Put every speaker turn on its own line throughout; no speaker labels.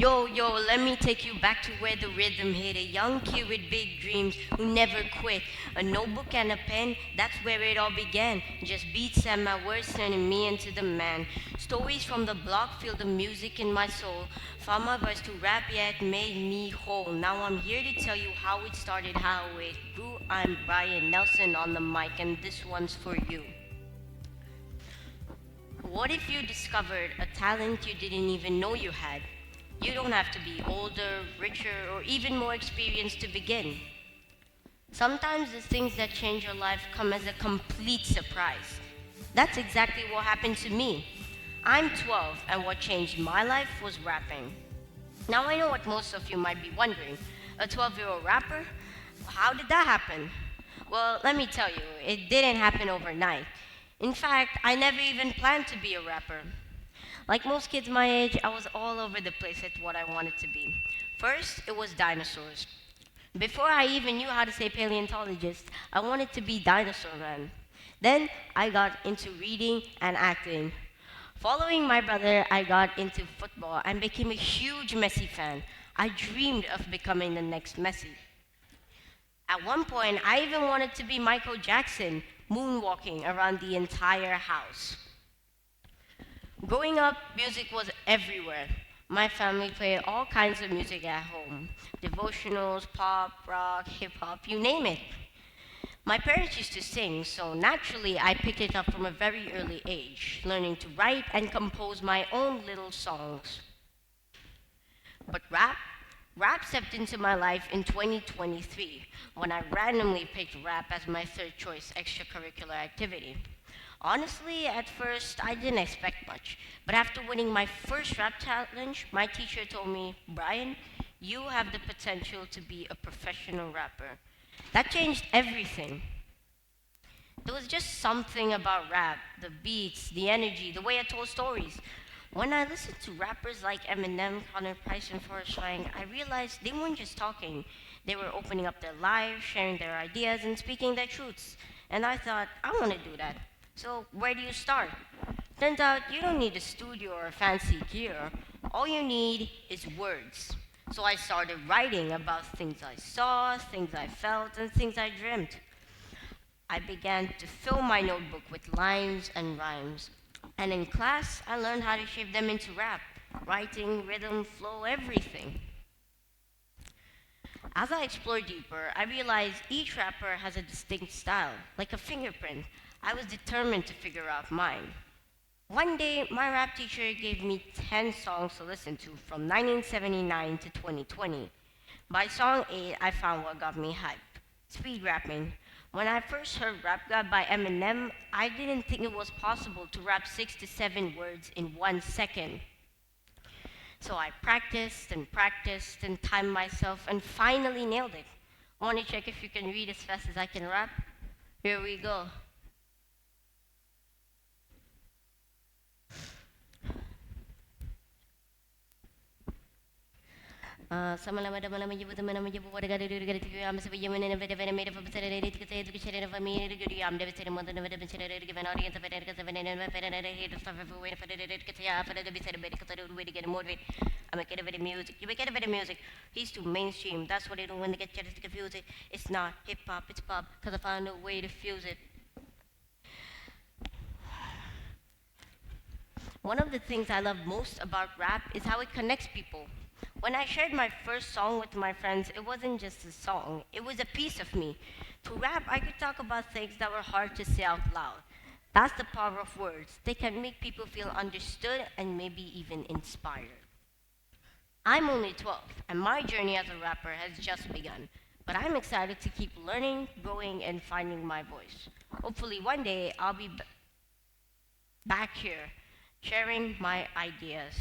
Yo, let me take you back to where the rhythm hit. A young kid with big dreams who never quit. A notebook and a pen, that's where it all began. Just beats and my words turning me into the man. Stories from the block feel the music in my soul. Found my voice to rap, yet made me whole. Now I'm here to tell you how it started, how it grew. I'm Brian Nelson on the mic, and this one's for you. What if you discovered a talent you didn't even know you had? You don't have to be older, richer, or even more experienced to begin. Sometimes the things that change your life come as a complete surprise. That's exactly what happened to me. I'm 12, and what changed my life was rapping. Now I know what most of you might be wondering. A 12-year-old rapper? How did that happen? Well, let me tell you, it didn't happen overnight. In fact, I never even planned to be a rapper. Like most kids my age, I was all over the place at what I wanted to be. First, it was dinosaurs. Before I even knew how to say paleontologist, I wanted to be dinosaur man. Then I got into reading and acting. Following my brother, I got into football and became a huge Messi fan. I dreamed of becoming the next Messi. At one point, I even wanted to be Michael Jackson, moonwalking around the entire house. Growing up, music was everywhere. My family played all kinds of music at home: devotionals, pop, rock, hip hop, you name it. My parents used to sing, so naturally I picked it up from a very early age, learning to write and compose my own little songs. But rap stepped into my life in 2023 when I randomly picked rap as my third choice extracurricular activity. Honestly, at first, I didn't expect much. But after winning my first rap challenge, my teacher told me, Brian, you have the potential to be a professional rapper. That changed everything. There was just something about rap, the beats, the energy, the way I told stories. When I listened to rappers like Eminem, Connor Price, and Forrest Frank, I realized they weren't just talking. They were opening up their lives, sharing their ideas, and speaking their truths. And I thought, I want to do that. So, where do you start? Turns out you don't need a studio or fancy gear. All you need is words. So I started writing about things I saw, things I felt, and things I dreamt. I began to fill my notebook with lines and rhymes. And in class, I learned how to shape them into rap: writing, rhythm, flow, everything. As I explored deeper, I realized each rapper has a distinct style, like a fingerprint. I was determined to figure out mine. One day, my rap teacher gave me 10 songs to listen to from 1979 to 2020. By song 8, I found what got me hyped: speed rapping. When I first heard Rap God by Eminem, I didn't think it was possible to rap 6 to 7 words in 1 second. So I practiced and timed myself and finally nailed it. Want to check if you can read as fast as I can rap? Here we go. Sama lama dama lama jibu teman nama jibu pada gada duri gada tiga am sebi jaman ena veda veda made of absere redi kita itu kichere na family redi gudi am debe sere monta na veda bencere redi given audience veda redi kasa veda na veda na redi stuff everywhere veda redi kita ya veda debe sere veda kata duri veda get motivate. I'm a kid of music. You make it of music. He's too mainstream. That's what they do when they get jealous to confuse it. It's not hip hop, it's pop. Cause I found a way to fuse it. One of the things I love most about rap is how it connects people. When I shared my first song with my friends, it wasn't just a song, it was a piece of me. To rap, I could talk about things that were hard to say out loud. That's the power of words. They can make people feel understood and maybe even inspired. I'm only 12, and my journey as a rapper has just begun. But I'm excited to keep learning, growing, and finding my voice. Hopefully, one day I'll be back here sharing my ideas.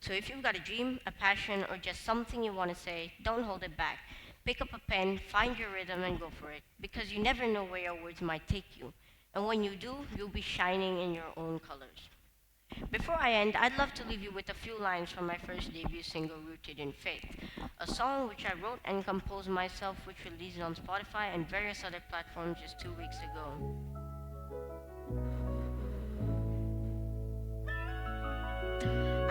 So if you've got a dream, a passion, or just something you want to say, don't hold it back. Pick up a pen, find your rhythm, and go for it. Because you never know where your words might take you. And when you do, you'll be shining in your own colors. Before I end, I'd love to leave you with a few lines from my first debut single, Rooted in Faith, a song which I wrote and composed myself, which released on Spotify and various other platforms just 2 weeks ago.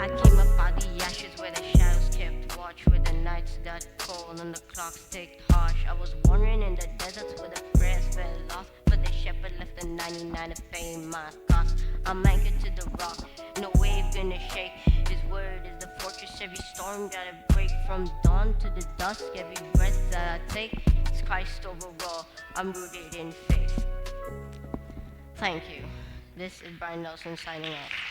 I came up out the ashes where the shadows kept watch, where the nights got cold and the clocks ticked harsh. I was wandering in the deserts where the prayers fell lost, but the shepherd left the 99 to pay my cost. I'm anchored to the rock, no wave gonna shake. His word is the fortress, every storm gotta break. From dawn to the dusk, every breath that I take is Christ overall. I'm rooted in faith. Thank you. This is Brian Nelson signing off.